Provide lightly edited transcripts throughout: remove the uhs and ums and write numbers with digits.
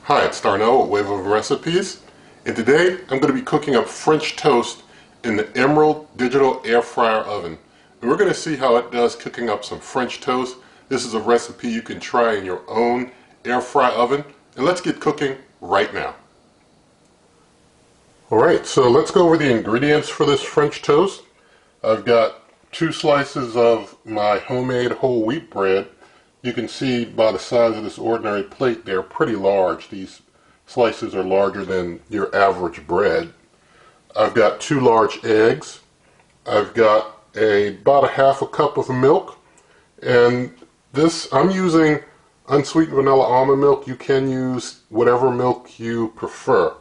Hi, it's Darnell with Wave of Recipes, and today I'm going to be cooking up French toast in the Emerald Digital Air Fryer oven. And we're going to see how it does cooking up some French toast. This is a recipe you can try in your own air fry oven, and let's get cooking right now. Alright, so let's go over the ingredients for this French toast. I've got 2 slices of my homemade whole wheat bread. You can see by the size of this ordinary plate they're pretty large. These slices are larger than your average bread. I've got 2 large eggs. I've got about a half a cup of milk, and this I'm using unsweetened vanilla almond milk. You can use whatever milk you prefer.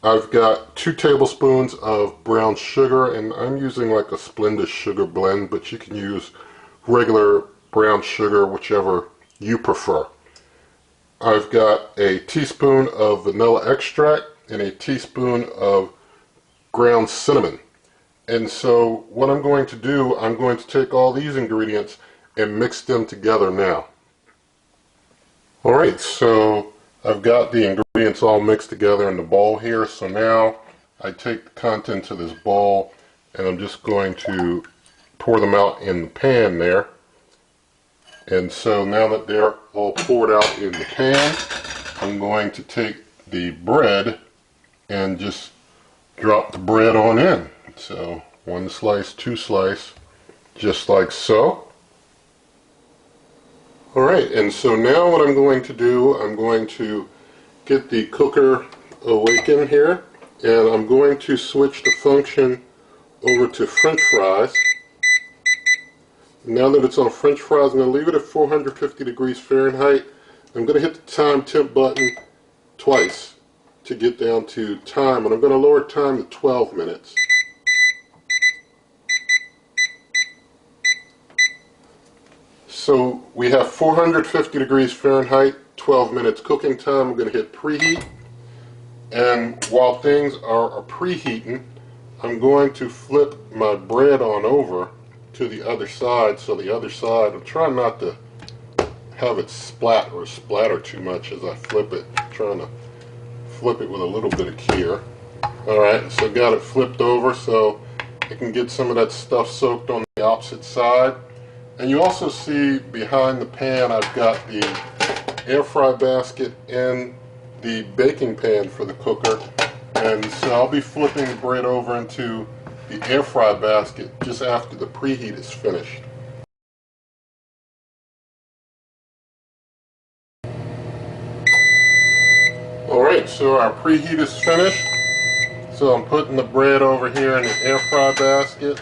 I've got 2 tablespoons of brown sugar, and I'm using like a Splenda sugar blend, but you can use regular brown sugar, whichever you prefer. I've got a teaspoon of vanilla extract and a teaspoon of ground cinnamon. And so what I'm going to do, I'm going to take all these ingredients and mix them together now. Alright, so I've got the ingredients all mixed together in the bowl here. So now I take the contents of this bowl and I'm just going to pour them out in the pan there. And so now that they're all poured out in the pan, I'm going to take the bread and just drop the bread on in. So 1 slice, 2 slice, just like so. Alright, and so now what I'm going to do, I'm going to get the cooker awakened here, and I'm going to switch the function over to French fries. Now that it's on French fries, I'm going to leave it at 450 degrees Fahrenheit. I'm going to hit the time temp button twice to get down to time, and I'm going to lower time to 12 minutes. So we have 450 degrees Fahrenheit, 12 minutes cooking time. I'm going to hit preheat, and while things are preheating, I'm going to flip my bread on over to the other side. So the other side, I'm trying not to have it splatter too much as I flip it. I'm trying to flip it with a little bit of care. Alright, so got it flipped over so I can get some of that stuff soaked on the opposite side. And you also see behind the pan I've got the air fry basket and the baking pan for the cooker. And so I'll be flipping the bread over into the air fry basket just after the preheat is finished. Alright, so our preheat is finished. So I'm putting the bread over here in the air fry basket.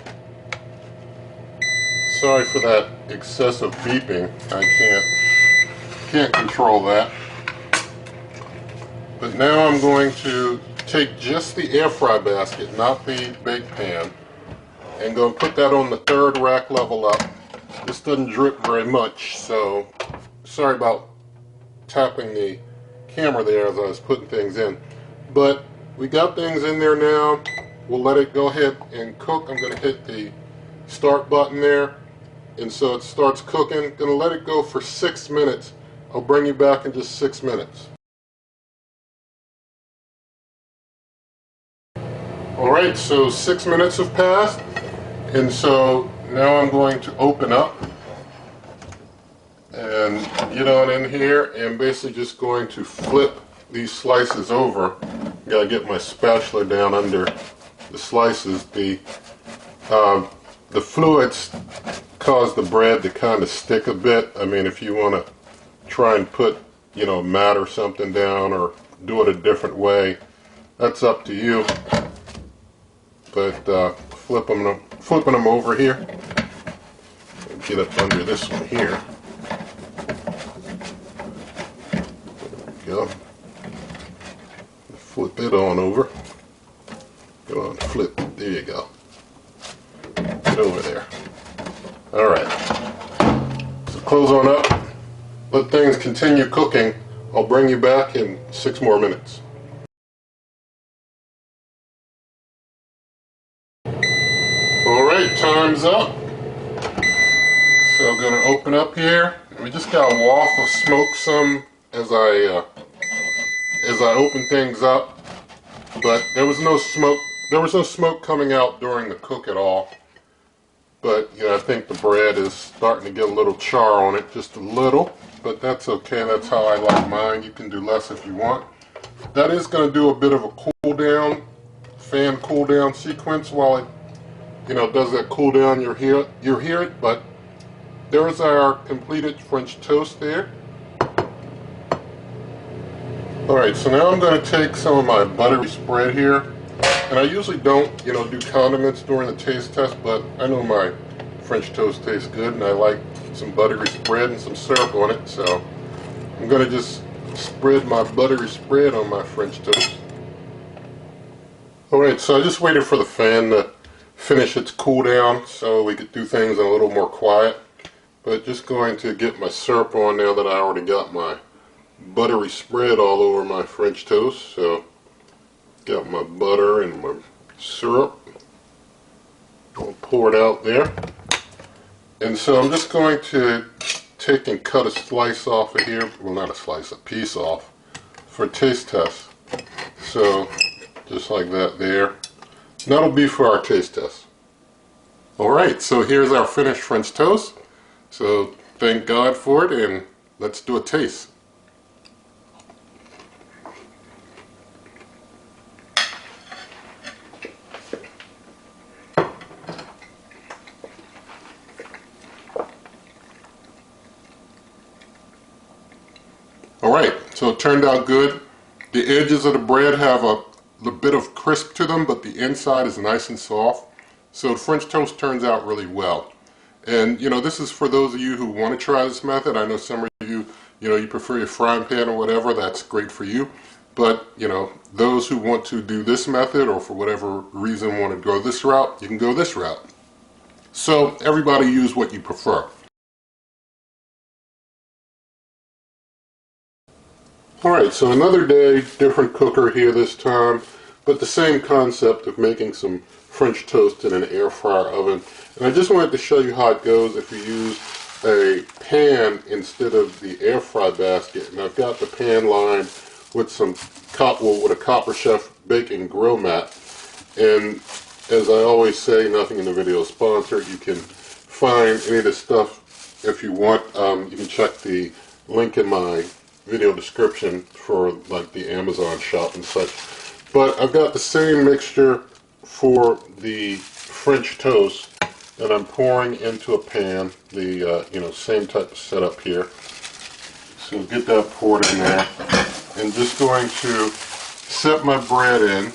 Sorry for that excessive beeping. I can't control that. But now I'm going to take just the air fry basket, not the bake pan, and go put that on the 3rd rack level up. This doesn't drip very much, so sorry about tapping the camera there as I was putting things in. But we got things in there now. We'll let it go ahead and cook. I'm going to hit the start button there, and so it starts cooking. Going to let it go for 6 minutes. I'll bring you back in just 6 minutes. Alright, so 6 minutes have passed, and so now I'm going to open up and get on in here and basically just going to flip these slices over. Gotta get my spatula down under the slices. The fluids cause the bread to kind of stick a bit. I mean, if you want to try and put, mat or something down or do it a different way, that's up to you. But flipping them over here. Get up under this one here. There we go. Flip it on over. Go on, flip. There you go. Get over there. Alright. So close on up. Let things continue cooking. I'll bring you back in 6 more minutes. Alright, time's up. So I'm going to open up here. We just got a waft of smoke some as I as I open things up, but there was no smoke. There was no smoke coming out during the cook at all. But yeah, I think the bread is starting to get a little char on it, just a little. But that's okay. That's how I like mine. You can do less if you want. That is going to do a bit of a cool down, fan cool down sequence while it, does that cool down. You hear it, but there is our completed French toast there. Alright, so now I'm going to take some of my buttery spread here. And I usually don't, do condiments during the taste test, but I know my French toast tastes good and I like some buttery spread and some syrup on it. So I'm going to just spread my buttery spread on my French toast. Alright, so I just waited for the fan to finish its cool down so we could do things in a little more quiet. But just going to get my syrup on now that I already got my buttery spread all over my French toast. So got my butter and my syrup. I'll pour it out there. And so I'm just going to take and cut a slice off of here. Well, not a slice, a piece off for a taste test. So just like that there. And that'll be for our taste test. Alright, so here's our finished French toast. So thank God for it, and let's do a taste. Alright, so it turned out good. The edges of the bread have a bit of crisp to them, but the inside is nice and soft. So the French toast turns out really well. And this is for those of you who want to try this method. I know some of you, you prefer your frying pan or whatever. That's great for you. But, those who want to do this method or for whatever reason want to go this route, you can go this route. So everybody use what you prefer. Alright, so another day, different cooker here this time, but the same concept of making some French toast in an air fryer oven. And I just wanted to show you how it goes if you use a pan instead of the air fry basket. And I've got the pan lined with some with a Copper Chef baking grill mat. And as I always say, nothing in the video is sponsored. You can find any of this stuff if you want. You can check the link in my video description for like the Amazon shop and such. But I've got the same mixture for the French toast that I'm pouring into a pan, the same type of setup here. So get that poured in there, and just going to set my bread in.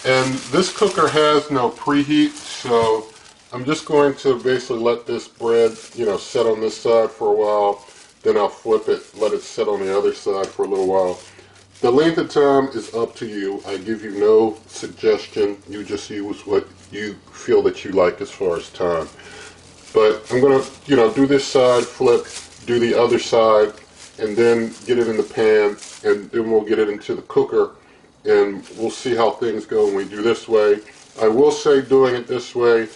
And this cooker has no preheat, so I'm just going to basically let this bread, set on this side for a while. Then I'll flip it, let it sit on the other side for a little while. The length of time is up to you. I give you no suggestion. You just use what you feel that you like as far as time. But I'm going to, do this side, flip, do the other side, and then get it in the pan, and then we'll get it into the cooker, and we'll see how things go when we do this way. I will say, doing it this way,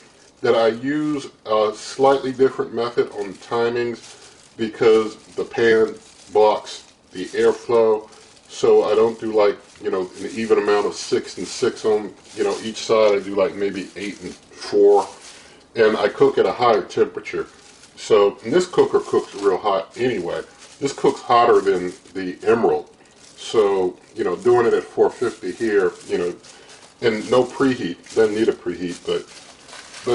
that I use a slightly different method on the timings, because the pan blocks the airflow, so I don't do like, an even amount of 6 and 6 on, each side. I do like maybe 8 and 4, and I cook at a higher temperature. So, and this cooker cooks real hot anyway. This cooks hotter than the Emerald. So, doing it at 450 here, and no preheat, doesn't need a preheat, but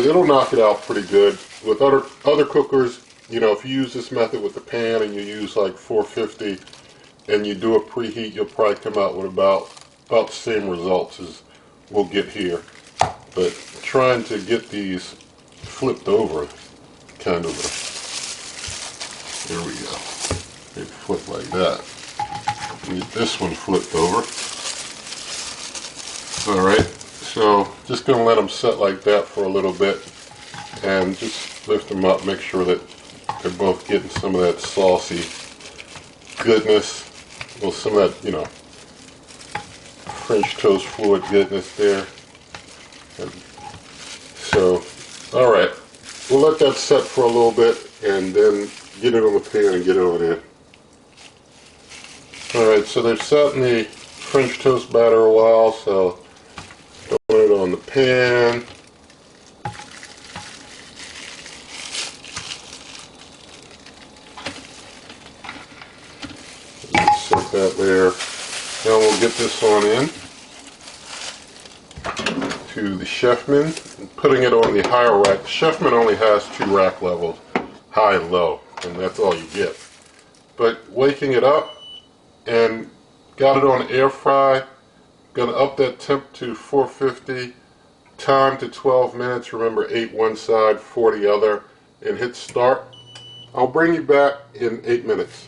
it'll knock it out pretty good. With other cookers, if you use this method with the pan and you use like 450 and you do a preheat, you'll probably come out with about the same results as we'll get here. But trying to get these flipped over, kind of there we go. They flip like that. Get this one flipped over. Alright, so just going to let them set like that for a little bit and just lift them up, make sure that they're both getting some of that saucy goodness, well, some of that, French toast fluid goodness there. And so, alright, we'll let that set for a little bit and then get it on the pan and get it over there. Alright, so they've sat in the French toast batter a while, so put it on the pan. Set that there. Now we'll get this on in to the Chefman, and putting it on the higher rack. The Chefman only has 2 rack levels, high and low, and that's all you get. But waking it up and got it on air fry. Gonna up that temp to 450, time to 12 minutes. Remember, 8 one side, 4 the other, and hit start. I'll bring you back in 8 minutes.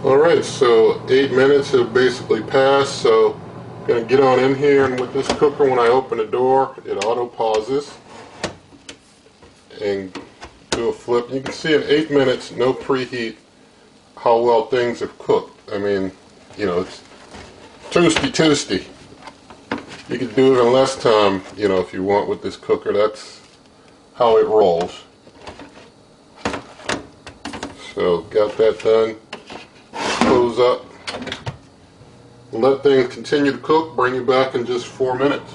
Alright, so 8 minutes have basically passed, so I'm going to get on in here, and with this cooker, when I open the door, it auto pauses and do a flip. You can see in 8 minutes, no preheat, how well things have cooked. I mean, you know, it's toasty. You can do it in less time, you know, if you want with this cooker. That's how it rolls. So, got that done. Close up, let things continue to cook, bring you back in just 4 minutes.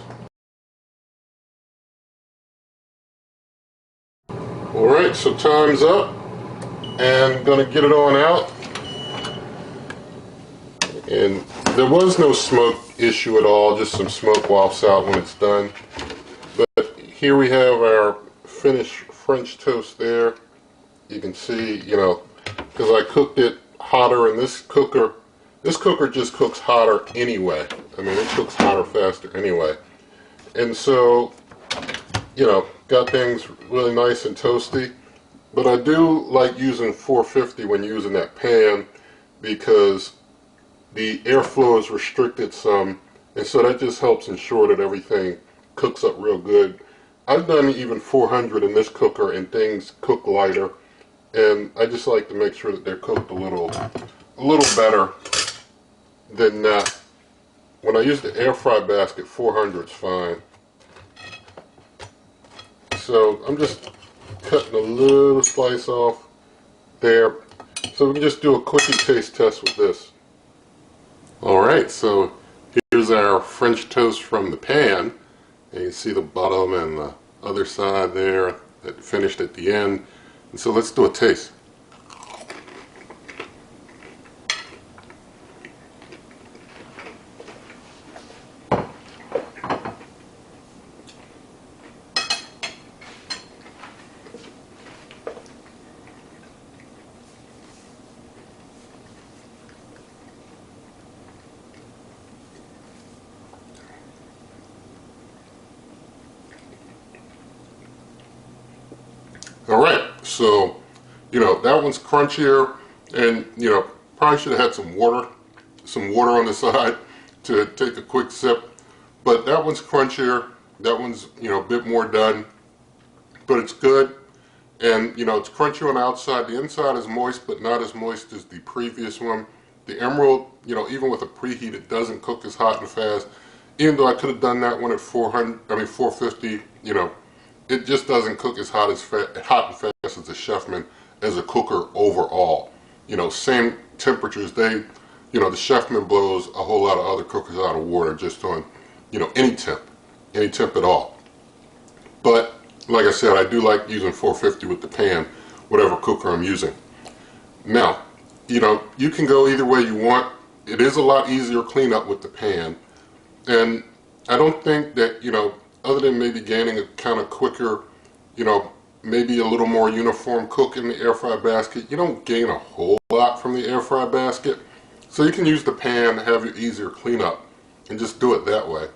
Alright, so time's up, and going to get it on out. And there was no smoke issue at all, just some smoke wafts out when it's done. But here we have our finished French toast there. You can see, you know, because I cooked it hotter in this cooker just cooks hotter anyway. I mean, it cooks hotter faster anyway. And so, you know, got things really nice and toasty. But I do like using 450 when using that pan, because the airflow is restricted some, and so that just helps ensure that everything cooks up real good. I've done even 400 in this cooker and things cook lighter. And I just like to make sure that they're cooked a little better than that. When I use the air fry basket, 400 is fine. So I'm just cutting a little slice off there. So we can just do a quickie taste test with this. Alright, so here's our French toast from the pan. And you see the bottom and the other side there that finished at the end. So let's do a taste. Alright, so, you know, that one's crunchier, and, you know, probably should have had some water on the side to take a quick sip. But that one's crunchier, that one's, you know, a bit more done, but it's good. And, you know, it's crunchy on the outside. The inside is moist, but not as moist as the previous one. The Emerald, you know, even with a preheat, it doesn't cook as hot and fast. Even though I could have done that one at 450, you know, it just doesn't cook as hot and fast as the Chefman as a cooker overall. You know, same temperatures. You know, the Chefman blows a whole lot of other cookers out of water just on, you know, any temp at all. But like I said, I do like using 450 with the pan, whatever cooker I'm using. Now, you know, you can go either way you want. It is a lot easier cleanup with the pan, and I don't think that, you know, other than maybe gaining a kind of quicker, you know, maybe a little more uniform cook in the air fry basket, you don't gain a whole lot from the air fry basket. So you can use the pan, have your easier cleanup, and just do it that way.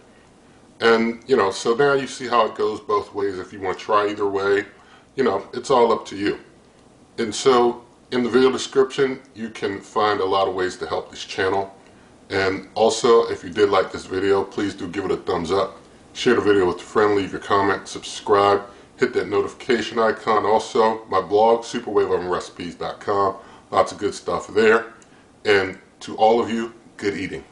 And, you know, so now you see how it goes both ways. If you want to try either way, you know, it's all up to you. And so in the video description, you can find a lot of ways to help this channel. And also, if you did like this video, please do give it a thumbs up. Share the video with a friend, leave your comment, subscribe, hit that notification icon. Also, my blog, superwaveovenrecipes.com. Lots of good stuff there. And to all of you, good eating.